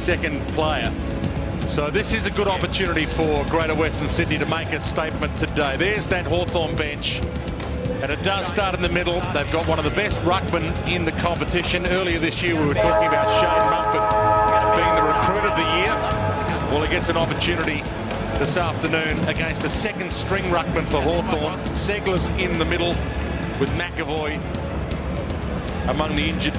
second player. So this is a good opportunity for Greater Western Sydney to make a statement today. There's that Hawthorn bench. And it does start in the middle. They've got one of the best ruckmen in the competition. Earlier this year we were talking about Shane Mumford being the recruit of the year. Well, he gets an opportunity this afternoon against a second string ruckman for Hawthorn. Segler's in the middle with McAvoy among the injured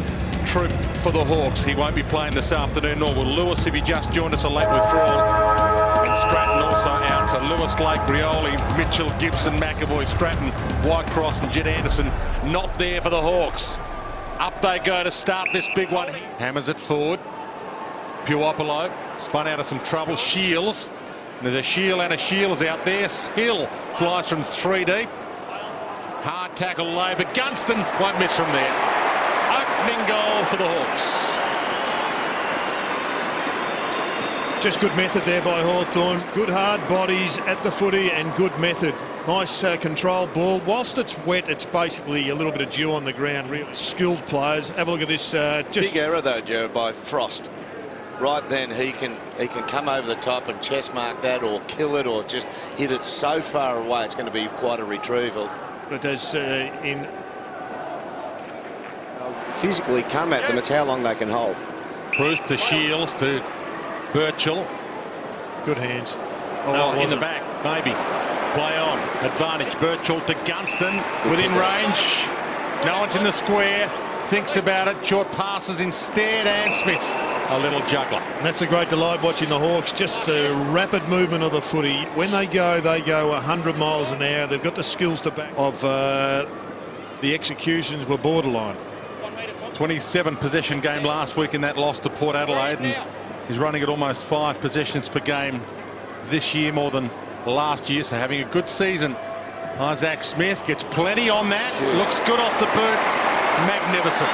troop for the Hawks. He won't be playing this afternoon, nor will Lewis if he just joined us, a late withdrawal. And Stratton also out. So Lewis, Lake, Rioli, Mitchell, Gibson, McAvoy, Stratton, Whitecross and Jed Anderson not there for the Hawks. Up they go to start this big one. Hammers it forward. Puopolo spun out of some trouble. Shields. There's a Shield and a Shields out there. Hill flies from 3 deep. Hard tackle low, but Gunston won't miss from there. Opening goal for the Hawks. Just good method there by Hawthorn. Good hard bodies at the footy and good method. Nice controlled ball. Whilst it's wet, it's basically a little bit of dew on the ground. Really skilled players. Have a look at this. Big error though, Jared, by Frost. Right then he can come over the top and chest mark that, or kill it, or just hit it so far away it's going to be quite a retrieval. But as they'll physically come at them, it's how long they can hold. Bruce to Shields to Birchall. Good hands. Oh, in the back, maybe. Play on. Advantage. Birchall to Gunston. Within range. No one's in the square. Thinks about it. Short passes instead. And Smith, a little juggler. And that's a great delight watching the Hawks. Just the rapid movement of the footy. When they go 100 miles an hour. They've got the skills to back of the executions were borderline. 27 possession game last week in that loss to Port Adelaide, and he's running at almost 5 possessions per game this year, more than last year, so having a good season. Isaac Smith gets plenty on that. Looks good off the boot. Magnificent.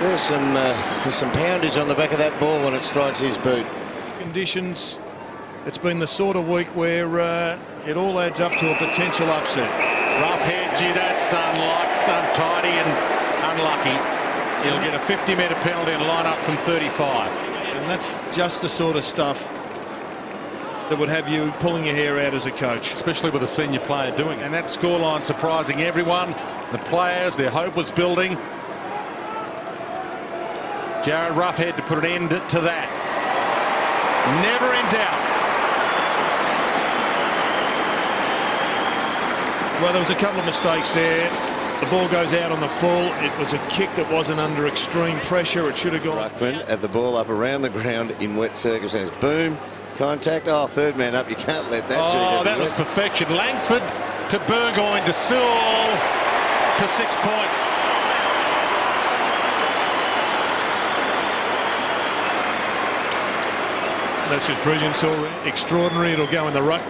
There's some poundage on the back of that ball when it strikes his boot. Conditions. It's been the sort of week where it all adds up to a potential upset. Rough head, gee, that's untidy and unlucky. He'll get a 50-metre penalty and line up from 35. And that's just the sort of stuff that would have you pulling your hair out as a coach. Especially with a senior player doing it. And that scoreline surprising everyone. The players, their hope was building. Jared Roughhead to put an end to that. Never in doubt. Well, there was a couple of mistakes there. The ball goes out on the full. It was a kick that wasn't under extreme pressure. It should have gone. Ruckman at the ball up around the ground in wet circumstances. Boom, contact. Oh, third man up. You can't let that. Oh, that was perfection. Langford to Burgoyne to Sewell to 6 points. That's just brilliant. Already. Extraordinary. It'll go in the ruck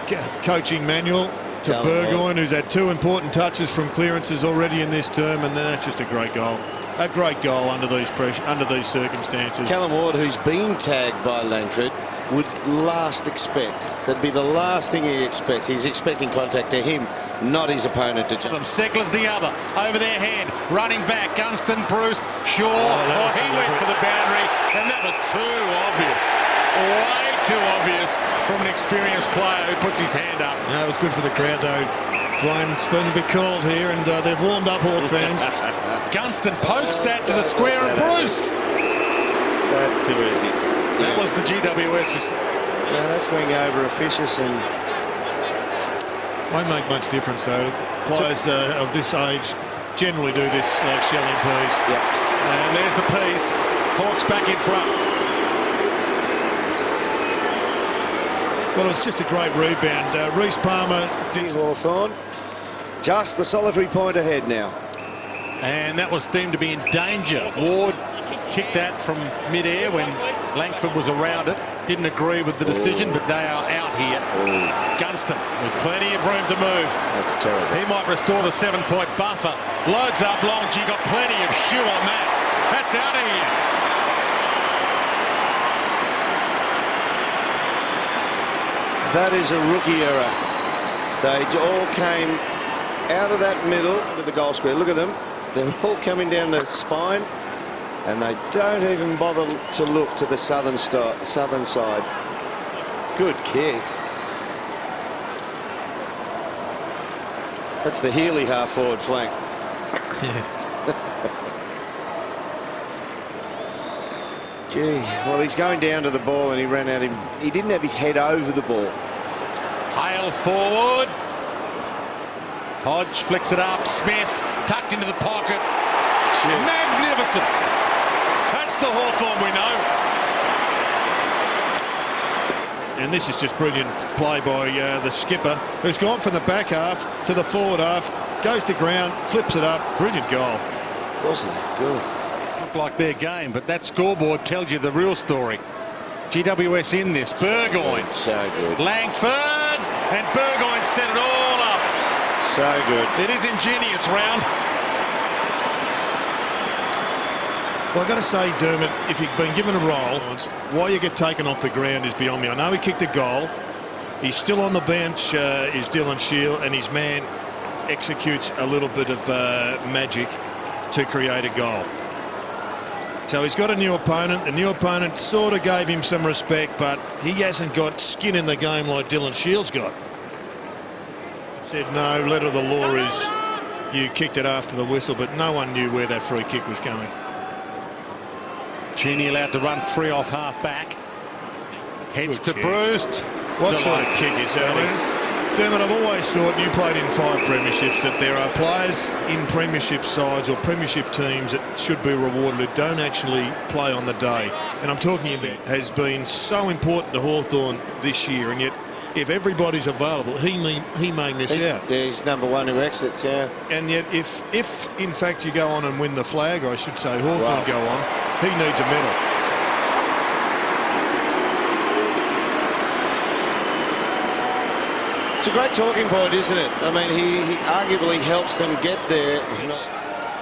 coaching manual. To Burgoyne, who's had 2 important touches from clearances already in this term, and then that's just a great goal. A great goal under these circumstances. Callum Ward, who's been tagged by Langford, would last expect. That'd be the last thing he expects. He's expecting contact to him, not his opponent to jump. Segler's the other, over their head, running back. Gunston, Bruce, Shaw. He went for the boundary, and that was too obvious. Way too obvious from an experienced player who puts his hand up. That was good for the crowd, though. Dwayne, it's been a bit cold here, and they've warmed up, Hawk fans. Gunston pokes that to the square, and Bruce. That's too easy. That was the GWS. Yeah, that's being over officious and won't make much difference, though. Players of this age generally do this, like shelling peas. Yeah. And there's the peas. Hawks back in front. Well, it was just a great rebound. Reece Palmer did Hawthorn. Just the solitary point ahead now. And that was deemed to be in danger. Ward kicked that from mid-air when Langford was around it. Didn't agree with the decision, but they are out here. Gunston with plenty of room to move. That's terrible. He might restore the 7-point buffer. Loads up long. He got plenty of shoe on that. That's out of here. That is a rookie error. They all came out of that middle to the goal square. Look at them. They're all coming down the spine, and they don't even bother to look to the southern side. Good kick. That's the Healy half-forward flank. Yeah. Gee, well, he's going down to the ball, and he ran at him. He didn't have his head over the ball. Hale forward. Hodge flicks it up. Smith tucked into the pocket. Jeez. Magnificent. That's the Hawthorn we know. And this is just brilliant play by the skipper, who's gone from the back half to the forward half, goes to ground, flips it up. Brilliant goal. Wasn't it good? Looked like their game, but that scoreboard tells you the real story. GWS in this. Burgoyne. So good. Langford. And Burgoyne set it all up. So good. It is ingenious, Round. Well, I've got to say, Dermot, if you've been given a role, why you get taken off the ground is beyond me. I know he kicked a goal. He's still on the bench, is Dylan Shield, and his man executes a little bit of magic to create a goal. So he's got a new opponent. The new opponent sort of gave him some respect, but he hasn't got skin in the game like Dylan Shields got. He said, no, letter of the law is you kicked it after the whistle, but no one knew where that free kick was going. Cheney allowed to run free off half back. Heads Good to kick. Bruce. What sort of kick is that? Dermot, I've always thought, you played in 5 premierships, that there are players in premiership sides or premiership teams that should be rewarded that don't actually play on the day. And I'm talking about has been so important to Hawthorn this year, and yet if everybody's available, he may miss out. Yeah, he's number 1 who exits, yeah. And yet if in fact you go on and win the flag, or I should say Hawthorn go on, he needs a medal. It's a great talking point, isn't it? I mean, he arguably helps them get there.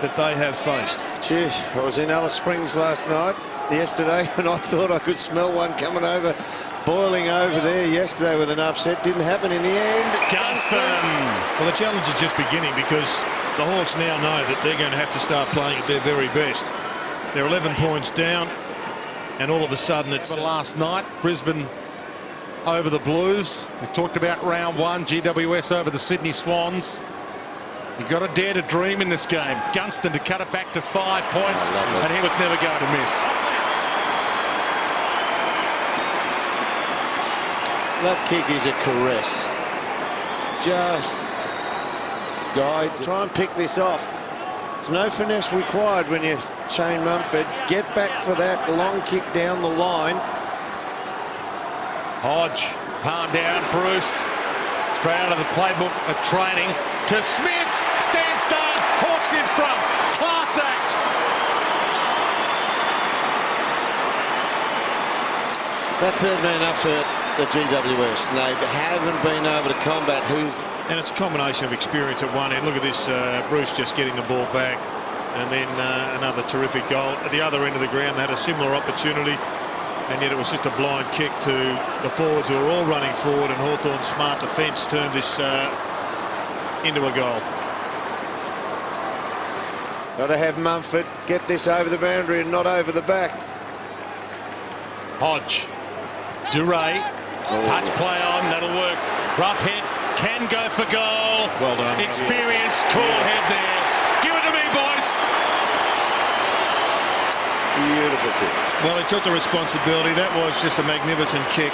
That they have faced. Geez, I was in Alice Springs yesterday, and I thought I could smell one coming over, boiling over there yesterday with an upset. Didn't happen in the end. Gunston. Well, the challenge is just beginning, because the Hawks now know that they're going to have to start playing at their very best. They're 11 points down, and all of a sudden it's... Last night, Brisbane over the Blues. We talked about round 1, GWS over the Sydney Swans. You've got to dare to dream in this game. Gunston to cut it back to 5 points, and he was never going to miss. That kick is a caress. Just guides. Try and pick this off. There's no finesse required when you're Shane Mumford. Get back for that long kick down the line. Hodge, palm down, Bruce. Straight out of the playbook of training to Smith. Standstill, Hawks in front. Class act. That third man up's hurt the GWS. And they haven't been able to combat who's... And it's a combination of experience at one end. Look at this, Bruce just getting the ball back, and then another terrific goal. At the other end of the ground, they had a similar opportunity, and yet it was just a blind kick to the forwards who were all running forward, and Hawthorn's smart defence turned this into a goal. Got to have Mumford get this over the boundary and not over the back. Hodge. Duray. Touch play on. That'll work. Rough head. Can go for goal. Well done. Experience. Cool head there. Give it to me, boys. Beautiful kick. Well, he took the responsibility. That was just a magnificent kick.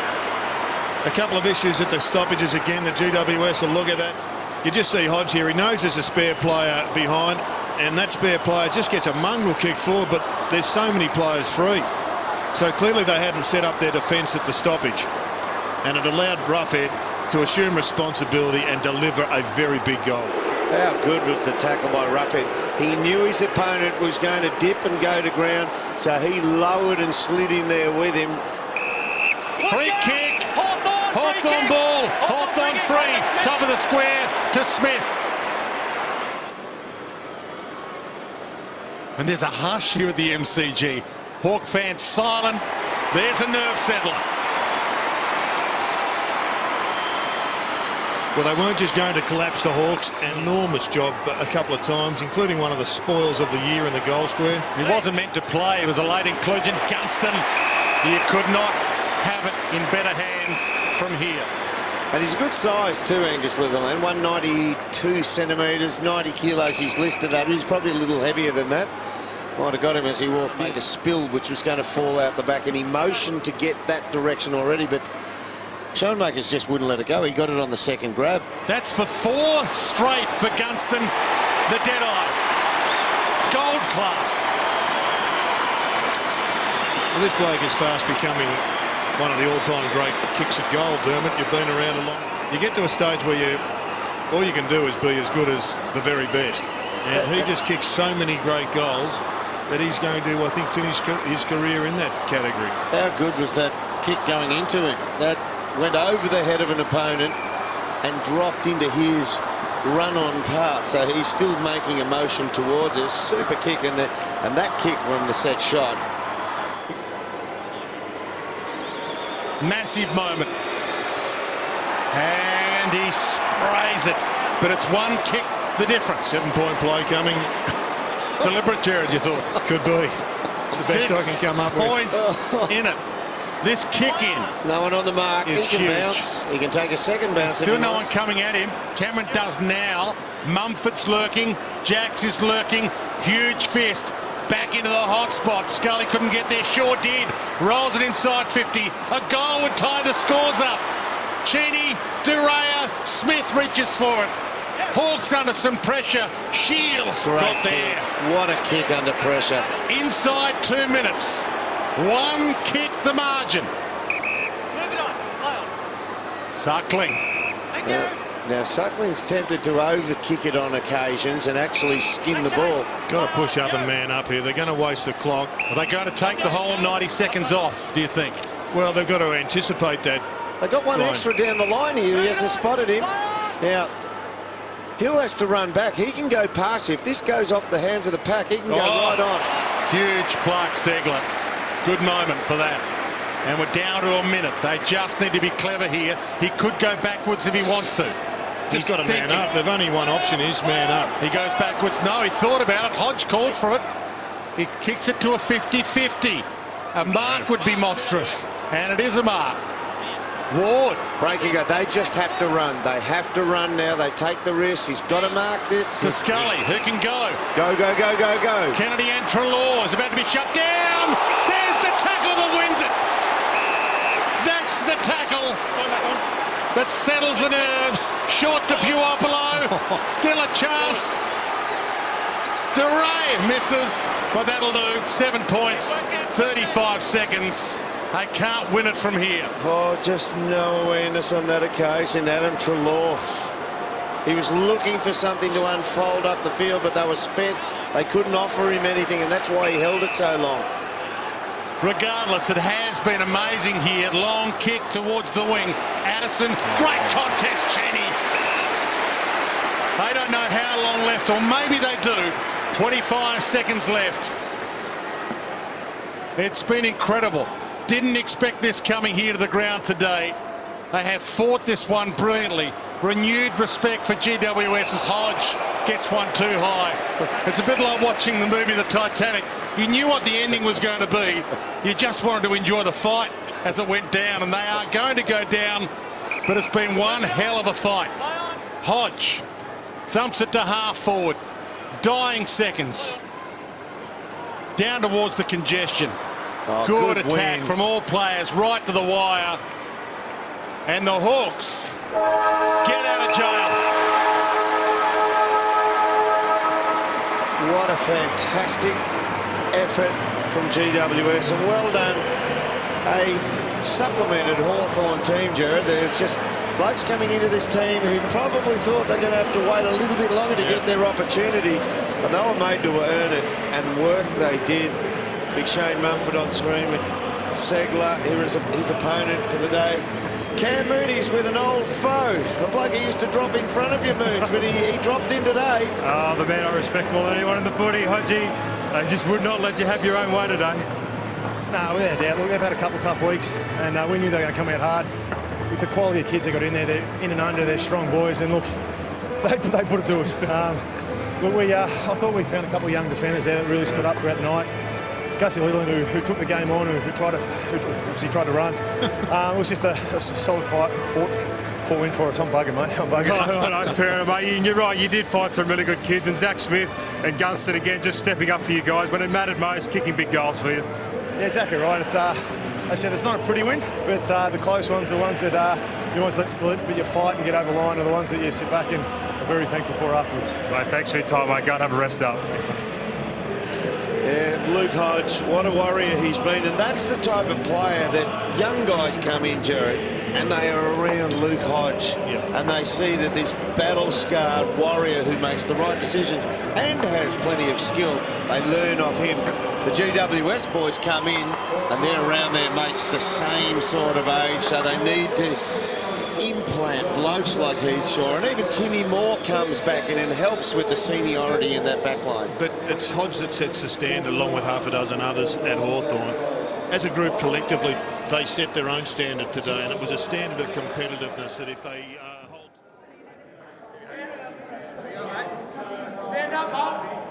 A couple of issues at the stoppages again. The GWS will look at that. You just see Hodge here. He knows there's a spare player behind, and that spare player just gets a mongrel kick forward, but there's so many players free. So clearly they hadn't set up their defence at the stoppage, and it allowed Roughhead to assume responsibility and deliver a very big goal. How good was the tackle by Roughhead? He knew his opponent was going to dip and go to ground, so he lowered and slid in there with him. Free kick. Hawthorn ball. Hawthorn free. Top of the square to Smith. And there's a hush here at the MCG. Hawk fans silent. There's a nerve settler. Well, they weren't just going to collapse the Hawks. An enormous job a couple of times, including one of the spoils of the year in the goal square. He wasn't meant to play. It was a late inclusion. Gunston, you could not have it in better hands from here. And he's a good size too, Angus Litherland. 192 centimetres, 90 kilos he's listed at. He's probably a little heavier than that. Might have got him as he walked, make a spill which was going to fall out the back, and he motioned to get that direction already, but Schoenmakers just wouldn't let it go. He got it on the second grab. That's for 4 straight for Gunston, the dead-eye. Gold class. Well, this bloke is fast becoming one of the all-time great kicks at goal, Dermot. You've been around a lot. You get to a stage where all you can do is be as good as the very best. And he just kicks so many great goals that he's going to, I think, finish his career in that category. How good was that kick going into him? That went over the head of an opponent and dropped into his run-on path. So he's still making a motion towards it. Super kick, and that kick from the set shot. Massive moment. And he sprays it. But it's one kick the difference. 7-point play coming. Deliberate, Jared, you thought? Could be. It's the best I can come up with. Points in it. This kick in. No one on the mark. Is he can huge. bounce. He can take a second bounce. Still no one coming at him. Cameron does now. Mumford's lurking. Jax is lurking. Huge fist. Back into the hot spot. Scully couldn't get there. Shaw did. Rolls it inside 50. A goal would tie the scores up. Cheney, Duryea, Smith reaches for it. Hawks under some pressure. Shields got there. What a kick under pressure. Inside 2 minutes. One kick the margin. Suckling. Now Suckling's tempted to over-kick it on occasions and actually skin the ball. Got to push up and man up here. They're going to waste the clock. Are they going to take the whole 90 seconds off, do you think? Well, they've got to anticipate that. They got one Fine. extra down the line here. He hasn't spotted him. Now, Hill has to run back. He can go past. If this goes off the hands of the pack, he can go right on. Huge Clark Segler. Good moment for that. And we're down to a minute. They just need to be clever here. He could go backwards if he wants to. He's got to man up. They've only one option is man up. He goes backwards. No, he thought about it. Hodge called for it. He kicks it to a 50-50. A mark would be monstrous. And it is a mark. Ward. Breaking it. They just have to run. They have to run now. They take the risk. He's got to mark this. To Scully, who can go? Go, go, go, go, go. Kennedy and Treloar is about to be shut down. There's the tackle that wins it. That's the tackle that settles the nerves. Short to Puopolo. Still a chance. DeRay misses, but that'll do. 7 points, 35 seconds. They can't win it from here. Oh, just no awareness on that occasion. Adam Treloar. He was looking for something to unfold up the field, but they were spent. They couldn't offer him anything, and that's why he held it so long. Regardless, it has been amazing here. Long kick towards the wing. Addison, great contest, Cheney. They don't know how long left, or maybe they do. 25 seconds left. It's been incredible. Didn't expect this coming here to the ground today. They have fought this one brilliantly. Renewed respect for GWS as Hodge gets one too high. It's a bit like watching the movie The Titanic. You knew what the ending was going to be. You just wanted to enjoy the fight as it went down, and they are going to go down, but it's been one hell of a fight. Hodge thumps it to half forward. Dying seconds. Down towards the congestion. Oh, good attack win from all players, right to the wire. And the Hawks get out of jail. What a fantastic effort from GWS, and well done. A supplemented Hawthorn team, Jared. There's just blokes coming into this team who probably thought they're going to have to wait a little bit longer to get their opportunity, but they were made to earn it, and work they did. Big Shane Mumford on screen with Segler. Here is his opponent for the day. Cam Mooney's with an old foe. The bloke who used to drop in front of you, Moons, but he dropped in today. Oh, the man I respect more than anyone in the footy, Hodgie. They just would not let you have your own way today. No, without a doubt. Look, they've had a couple of tough weeks, and we knew they were going to come out hard. with the quality of kids they got in there, they're in and under, they're strong boys, and look, they put it to us. Look, I thought we found a couple of young defenders there that really stood up throughout the night. Gussie Leland, who took the game on, who tried to run. It was just a solid fight, fought win for it. I'm bugging, mate. I'm bugging. No, fair enough, mate. And you're right, you did fight some really good kids, and Zach Smith and Gunston again just stepping up for you guys when it mattered most, kicking big goals for you. Yeah, exactly right. It's I said it's not a pretty win, but the close ones, the ones that you always let slip, but you fight and get over the line, are the ones that you sit back and are very thankful for afterwards. Mate, thanks for your time, mate. Go and have a rest up. Thanks, mate. Yeah, Luke Hodge, what a warrior he's been, and that's the type of player that young guys come in, Jared, and they are around Luke Hodge, and they see that this battle-scarred warrior who makes the right decisions and has plenty of skill, they learn off him. The GWS boys come in and they're around their mates the same sort of age, so they need to implant blokes like Heath Shaw, and even Timmy Moore comes back and helps with the seniority in that back line. But it's Hodge that sets the standard along with half a dozen others at Hawthorn. As a group collectively, they set their own standard today, and it was a standard of competitiveness that if they hold... Stand up, Hobbs.